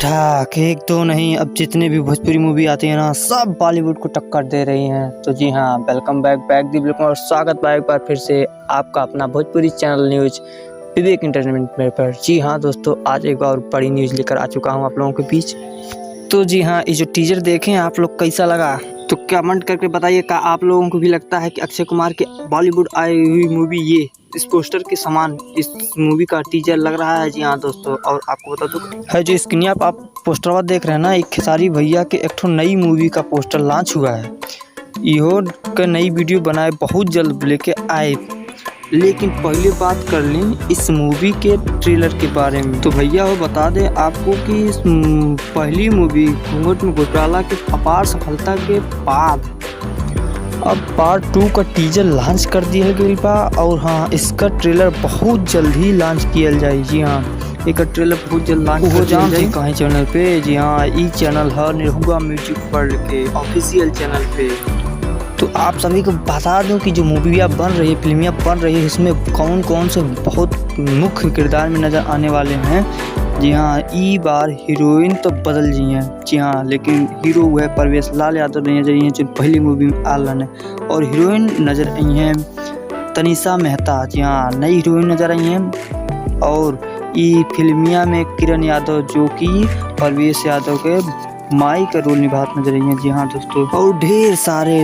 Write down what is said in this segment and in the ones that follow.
ठठाक एक तो नहीं, अब जितने भी भोजपुरी मूवी आती है ना, सब बॉलीवुड को टक्कर दे रही हैं। तो जी हाँ, वेलकम बैक दी बिल्कुल, और स्वागत एक बार फिर से आपका अपना भोजपुरी चैनल न्यूज विवेक एंटरटेनमेंट पर। जी हाँ दोस्तों, आज एक और बड़ी न्यूज लेकर आ चुका हूँ आप लोगों के बीच। तो जी हाँ, ये जो टीजर देखें आप लोग कैसा लगा, तो कमेंट करके बताइए। क्या आप लोगों को भी लगता है कि अक्षय कुमार की बॉलीवुड आई हुई मूवी ये इस पोस्टर के समान इस मूवी का टीजर लग रहा है? जी हाँ दोस्तों, और आपको बता दूं है जो स्क्रीन आप पोस्टर देख रहे हैं ना, एक खेसारी भैया के एक नई मूवी का पोस्टर लॉन्च हुआ है। इहो का नई वीडियो बनाए बहुत जल्द लेके आए, लेकिन पहले बात कर ली इस मूवी के ट्रेलर के बारे में। तो भैया वो बता दें आपको कि इस पहली मूवी घूंघट में घोटाला की अपार सफलता के बाद अब पार्ट 2 का टीजर लॉन्च कर दिया गया बा, और हाँ, इसका ट्रेलर बहुत जल्द ही लॉन्च किया जाए। जी हाँ, एक ट्रेलर बहुत जल्द लॉन्च हो जाए कहीं चैनल पे। जी हाँ, ई चैनल है निरहुआ म्यूजिक वर्ल्ड के ऑफिशियल चैनल पे। तो आप सभी को बता दूं कि जो मूवियाँ बन रही है, फिल्मियाँ बन रही है, इसमें कौन कौन से बहुत मुख्य किरदार में नज़र आने वाले हैं। जी हाँ, ई बार हीरोइन तो बदल जी हैं। जी हाँ, लेकिन हीरो हुआ है परवेश लाल यादव नजर आई हैं जो पहली मूवी में आलन है, और हीरोइन नज़र आई हैं तनिषा मेहता। जी हाँ, नई हीरोइन नज़र आई हैं। और ई फिल्मिया में किरण यादव जो कि परवेश यादव के माई का रोल निभाते नजर आई हैं। जी हाँ दोस्तों, और ढेर सारे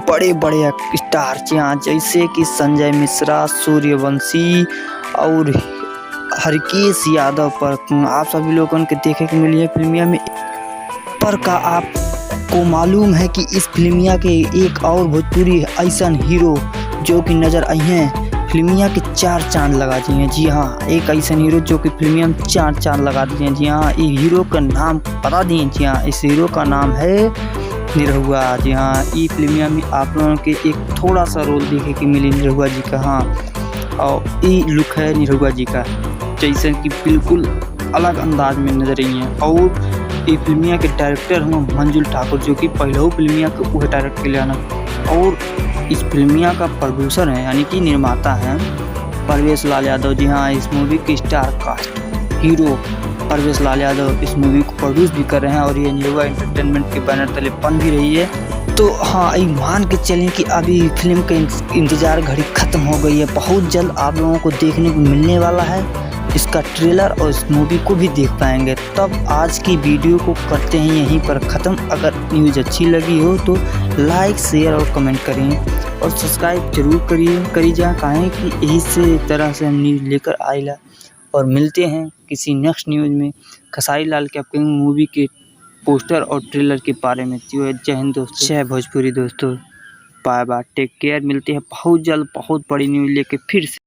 बड़े बड़े स्टार जी हाँ, जैसे कि संजय मिश्रा, सूर्यवंशी और हरकेश यादव पर आप सभी लोगों के देखे के मिली है फिल्मिया में। पर का आपको मालूम है कि इस फिल्मिया के एक और भोजपुरी ऐसा हीरो जो कि नज़र आई हैं, फिल्मिया के 4 चांद लगा दिए हैं। जी हाँ, एक ऐसा हीरो जो कि फिल्मिया में 4 चांद लगा दिए हैं। जी हाँ, इस हीरो का नाम बता दिए। जी हाँ, इस हीरो का नाम है निरहुआ। जी हाँ, ई फिल्मिया में आप लोगों के एक थोड़ा सा रोल देखे कि मिली निरहुआ जी का। हाँ, और ई लुक है निरहुआ जी का, जैसे कि बिल्कुल अलग अंदाज में नजर आई हैं। और ये फिल्मिया के डायरेक्टर हैं मंजुल ठाकुर, जो कि पहले फिल्मिया को वह डायरेक्ट के लिए आना, और इस फिल्मिया का प्रोड्यूसर है यानी कि निर्माता हैं परवेश लाल यादव। जी हाँ, इस मूवी के स्टार कास्ट हीरो परवेश लाल यादव इस मूवी को प्रोड्यूस भी कर रहे हैं, और ये निरहुआ एंटरटेनमेंट के बैनर तले बन भी रही है। तो हाँ, ये मान के चलें कि अभी फिल्म का इंतज़ार घड़ी ख़त्म हो गई है। बहुत जल्द आप लोगों को देखने को मिलने वाला है इसका ट्रेलर, और इस मूवी को भी देख पाएंगे। तब आज की वीडियो को करते हैं यहीं पर ख़त्म। अगर न्यूज़ अच्छी लगी हो तो लाइक, शेयर और कमेंट करिए, और सब्सक्राइब जरूर करी जा काहे कि यही से तरह से हम न्यूज़ लेकर आएला। और मिलते हैं किसी नेक्स्ट न्यूज़ में खेसारी लाल के अपकमिंग मूवी के पोस्टर और ट्रेलर के बारे में। जय हिंद दोस्तों, जय भोजपुरी दोस्तों, बाय बाय, टेक केयर। मिलते हैं बहुत जल्द बहुत बड़ी न्यूज़ लेके फिर से।